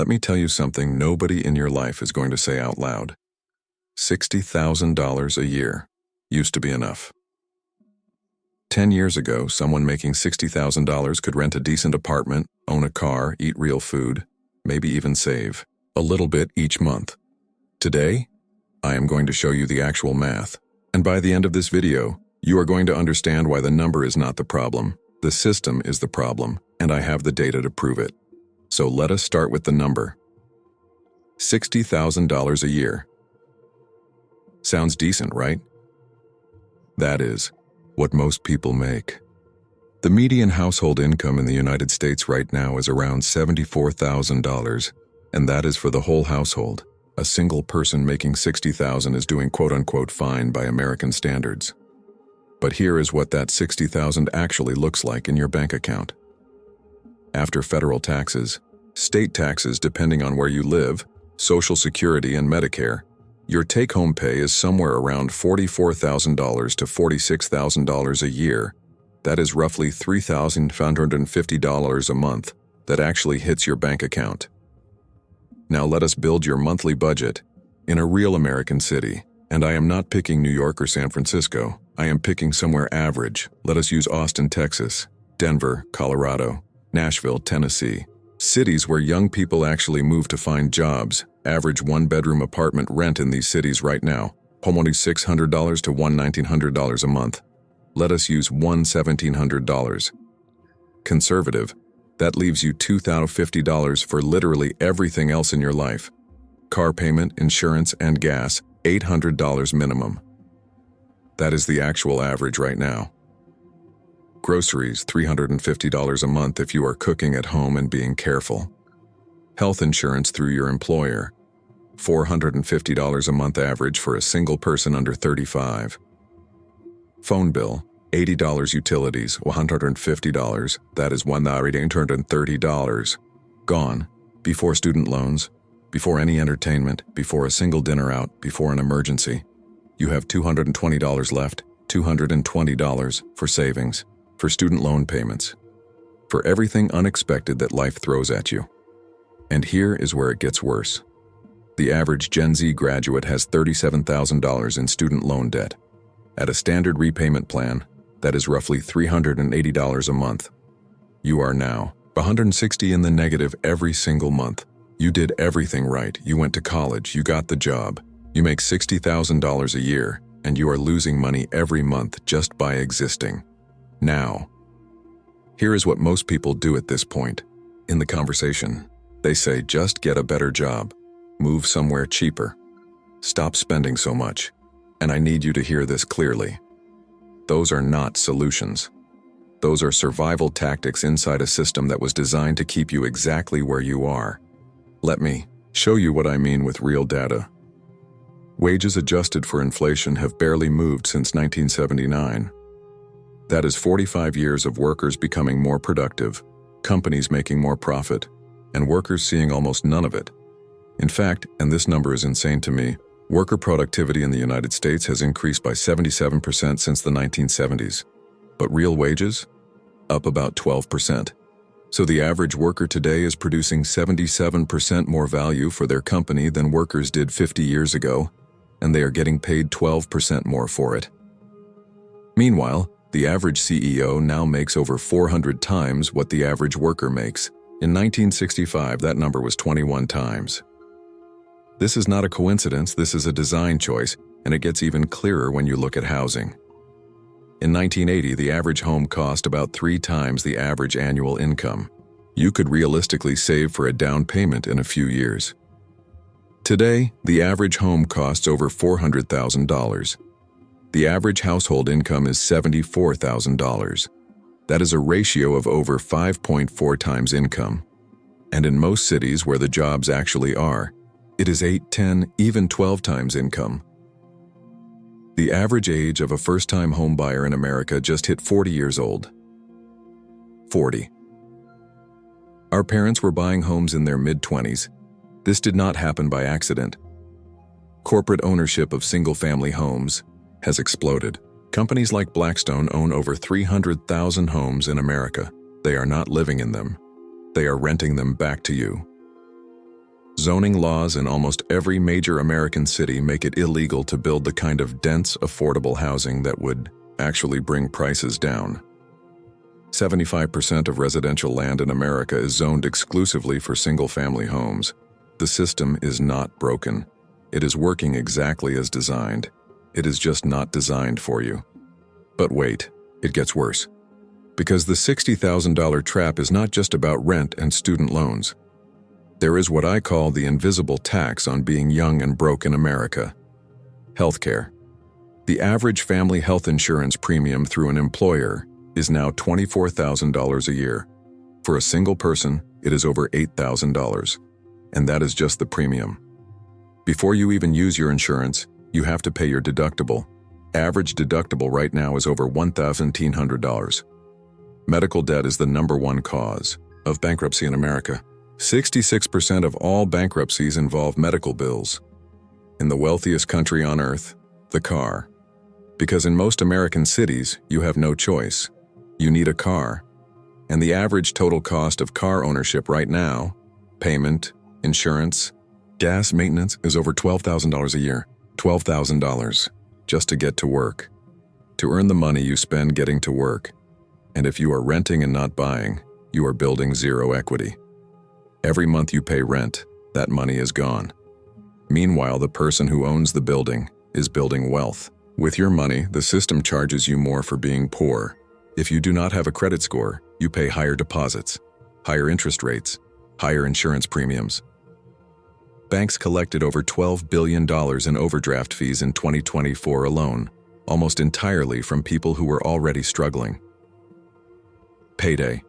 Let me tell you something nobody in your life is going to say out loud. $60,000 a year used to be enough. 10 years ago, someone making $60,000 could rent a decent apartment, own a car, eat real food, maybe even save a little bit each month. Today, I am going to show you the actual math, and by the end of this video, you are going to understand why the number is not the problem, the system is the problem, and I have the data to prove it. So let us start with the number. $60,000 a year. Sounds decent, right? That is what most people make. The median household income in the United States right now is around $74,000, and that is for the whole household. A single person making $60,000 is doing quote-unquote fine by American standards. But here is what that $60,000 actually looks like in your bank account. After federal taxes, state taxes depending on where you live, Social Security and Medicare, your take-home pay is somewhere around $44,000 to $46,000 a year. That is roughly $3,550 a month that actually hits your bank account. Now let us build your monthly budget in a real American city. And I am not picking New York or San Francisco. I am picking somewhere average. Let us use Austin, Texas, Denver, Colorado, Nashville, Tennessee. Cities where young people actually move to find jobs. Average one-bedroom apartment rent in these cities right now, homeowners $600 to $1,900 a month. Let us use $1,700. Conservative, that leaves you $2,050 for literally everything else in your life. Car payment, insurance, and gas, $800 minimum. That is the actual average right now. Groceries, $350 a month if you are cooking at home and being careful. Health insurance through your employer, $450 a month average for a single person under 35. Phone bill, $80 utilities, $150, that is $1,830. Gone, before student loans, before any entertainment, before a single dinner out, before an emergency. You have $220 left, $220 for savings, for student loan payments, for everything unexpected that life throws at you. And here is where it gets worse. The average Gen Z graduate has $37,000 in student loan debt. At a standard repayment plan, that is roughly $380 a month. You are now $160 in the negative every single month. You did everything right. You went to college, you got the job. You make $60,000 a year, and you are losing money every month just by existing. Now, here is what most people do at this point in the conversation. They say, just get a better job, move somewhere cheaper, stop spending so much. And I need you to hear this clearly. Those are not solutions. Those are survival tactics inside a system that was designed to keep you exactly where you are. Let me show you what I mean with real data. Wages adjusted for inflation have barely moved since 1979. That is 45 years of workers becoming more productive, companies making more profit, and workers seeing almost none of it. In fact, and this number is insane to me, worker productivity in the United States has increased by 77% since the 1970s. But real wages? Up about 12%. So the average worker today is producing 77% more value for their company than workers did 50 years ago, and they are getting paid 12% more for it. Meanwhile, the average CEO now makes over 400 times what the average worker makes. In 1965, that number was 21 times. This is not a coincidence, this is a design choice, and it gets even clearer when you look at housing. In 1980, the average home cost about 3 times the average annual income. You could realistically save for a down payment in a few years. Today, the average home costs over $400,000. The average household income is $74,000. That is a ratio of over 5.4 times income. And in most cities where the jobs actually are, it is 8, 10, even 12 times income. The average age of a first-time home buyer in America just hit 40 years old. 40. Our parents were buying homes in their mid-20s. This did not happen by accident. Corporate ownership of single-family homes has exploded. Companies like Blackstone own over 300,000 homes in America. They are not living in them. They are renting them back to you. Zoning laws in almost every major American city make it illegal to build the kind of dense, affordable housing that would actually bring prices down. 75% of residential land in America is zoned exclusively for single-family homes. The system is not broken. It is working exactly as designed. It is just not designed for you. But wait, it gets worse. Because the $60,000 trap is not just about rent and student loans. There is what I call the invisible tax on being young and broke in America. Healthcare. The average family health insurance premium through an employer is now $24,000 a year. For a single person, it is over $8,000. And that is just the premium. Before you even use your insurance, you have to pay your deductible. Average deductible right now is over $1,900. Medical debt is the #1 cause of bankruptcy in America. 66% of all bankruptcies involve medical bills. In the wealthiest country on earth, the car. Because in most American cities, you have no choice. You need a car. And the average total cost of car ownership right now, payment, insurance, gas maintenance, is over $12,000 a year. $12,000 just to get to work. To earn the money you spend getting to work. And if you are renting and not buying, you are building zero equity. Every month you pay rent, that money is gone. Meanwhile, the person who owns the building is building wealth. With your money, the system charges you more for being poor. If you do not have a credit score, you pay higher deposits, higher interest rates, higher insurance premiums. Banks collected over $12 billion in overdraft fees in 2024 alone, almost entirely from people who were already struggling. Payday.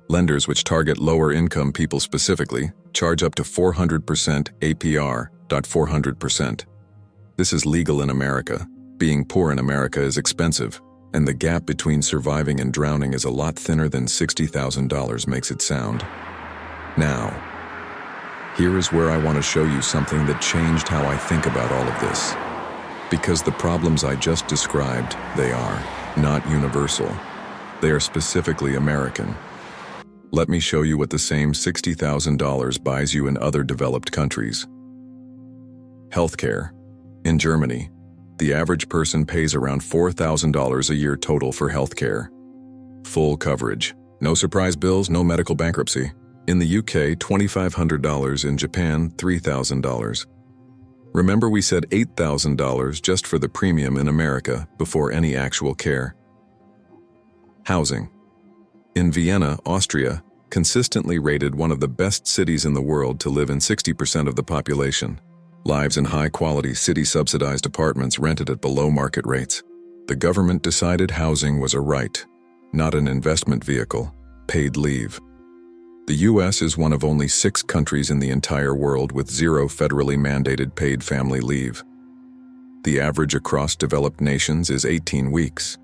Lenders, which target lower-income people specifically, charge up to 400% APR. 400%. This is legal in America. Being poor in America is expensive, and the gap between surviving and drowning is a lot thinner than $60,000 makes it sound. Now, here is where I want to show you something that changed how I think about all of this. Because the problems I just described, they are not universal. They are specifically American. Let me show you what the same $60,000 buys you in other developed countries. Healthcare. In Germany, the average person pays around $4,000 a year total for healthcare. Full coverage. No surprise bills, no medical bankruptcy. In the UK, $2,500. In Japan, $3,000. Remember we said $8,000 just for the premium in America before any actual care. Housing. In Vienna, Austria, consistently rated one of the best cities in the world to live in 60% of the population. Lives in high-quality city-subsidized apartments rented at below-market rates. The government decided housing was a right, not an investment vehicle, paid leave. The U.S. is one of only 6 countries in the entire world with 0 federally mandated paid family leave. The average across developed nations is 18 weeks.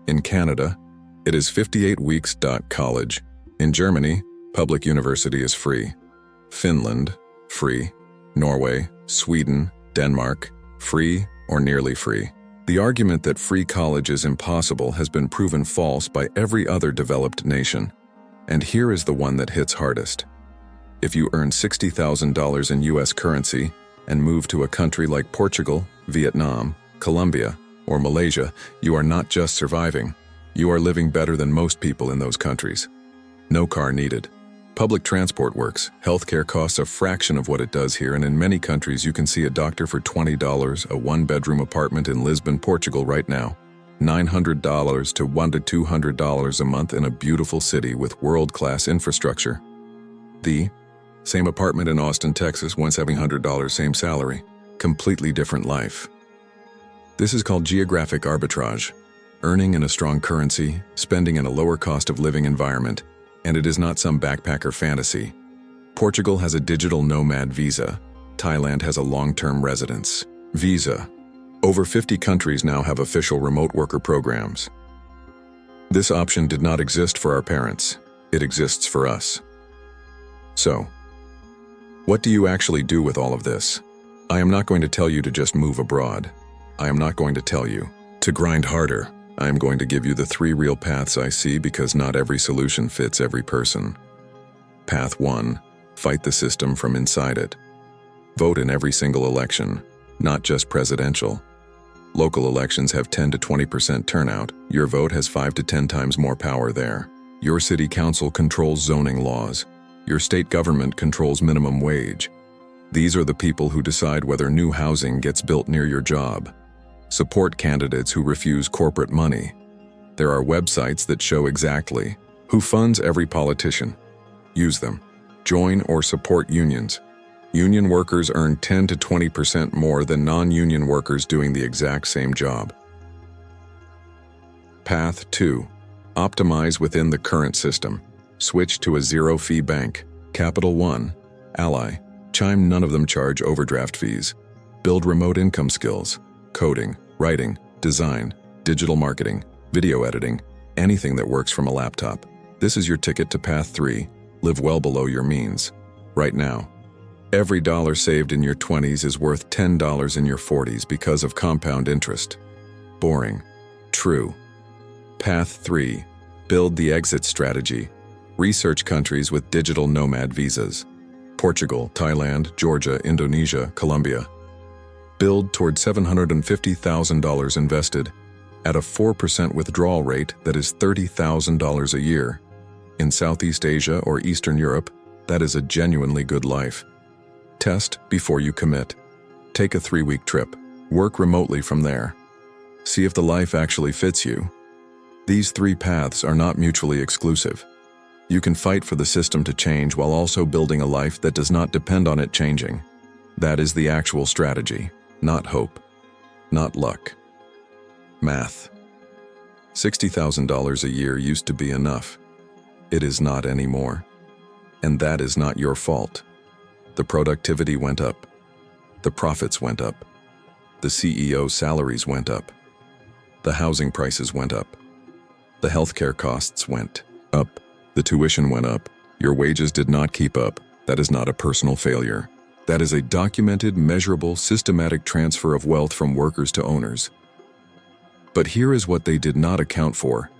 In Canada, it is 58 weeks. College. In Germany, public university is free. Finland, free. Norway, Sweden, Denmark, free or nearly free. The argument that free college is impossible has been proven false by every other developed nation. And here is the one that hits hardest. If you earn $60,000 in US currency and move to a country like Portugal, Vietnam, Colombia, or Malaysia, you are not just surviving. You are living better than most people in those countries. No car needed. Public transport works. Healthcare costs a fraction of what it does here, and in many countries you can see a doctor for $20, a one-bedroom apartment in Lisbon, Portugal right now. $900 to $100 to $200 a month in a beautiful city with world-class infrastructure. The same apartment in Austin, Texas, once having $100, same salary. Completely different life. This is called geographic arbitrage. Earning in a strong currency, spending in a lower cost of living environment, and it is not some backpacker fantasy. Portugal has a digital nomad visa. Thailand has a long-term residence visa. Over 50 countries now have official remote worker programs. This option did not exist for our parents. It exists for us. So, what do you actually do with all of this? I am not going to tell you to just move abroad. I am not going to tell you to grind harder. I am going to give you the 3 real paths I see because not every solution fits every person. Path 1. Fight the system from inside it. Vote in every single election, not just presidential. Local elections have 10 to 20% turnout. Your vote has 5 to 10 times more power there. Your city council controls zoning laws. Your state government controls minimum wage. These are the people who decide whether new housing gets built near your job. Support candidates who refuse corporate money. There are websites that show exactly who funds every politician. Use them. Join or support unions. Union workers earn 10 to 20% more than non-union workers doing the exact same job. Path 2. Optimize within the current system. Switch to a zero-fee bank. Capital One, Ally, Chime, none of them charge overdraft fees. Build remote income skills. Coding, writing, design, digital marketing, video editing, anything that works from a laptop. This is your ticket to Path 3. Live well below your means. Right now. Every dollar saved in your 20s is worth $10 in your 40s because of compound interest. Boring. True. Path 3. Build the exit strategy. Research countries with digital nomad visas. Portugal, Thailand, Georgia, Indonesia, Colombia. Build toward $750,000 invested at a 4% withdrawal rate that is $30,000 a year. In Southeast Asia or Eastern Europe, that is a genuinely good life. Test before you commit. Take a 3-week trip. Work remotely from there. See if the life actually fits you. These 3 paths are not mutually exclusive. You can fight for the system to change while also building a life that does not depend on it changing. That is the actual strategy, not hope, not luck. Math. $60,000 a year used to be enough. It is not anymore. And that is not your fault. The productivity went up. The profits went up. The CEO salaries went up. The housing prices went up. The healthcare costs went up. The tuition went up. Your wages did not keep up. That is not a personal failure. That is a documented, measurable, systematic transfer of wealth from workers to owners. But here is what they did not account for.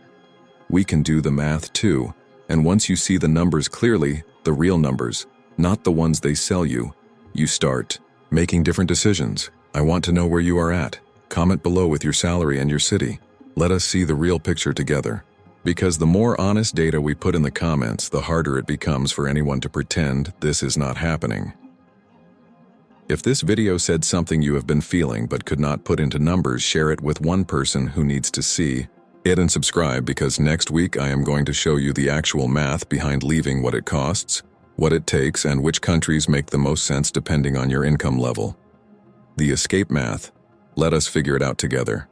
We can do the math too, and once you see the numbers clearly, the real numbers, not the ones they sell you, you start making different decisions. I want to know where you are at. Comment below with your salary and your city. Let us see the real picture together. Because the more honest data we put in the comments, the harder it becomes for anyone to pretend this is not happening. If this video said something you have been feeling but could not put into numbers, share it with one person who needs to see it and subscribe, because next week I am going to show you the actual math behind leaving, what it costs, what it takes, and which countries make the most sense depending on your income level. The escape math. Let us figure it out together.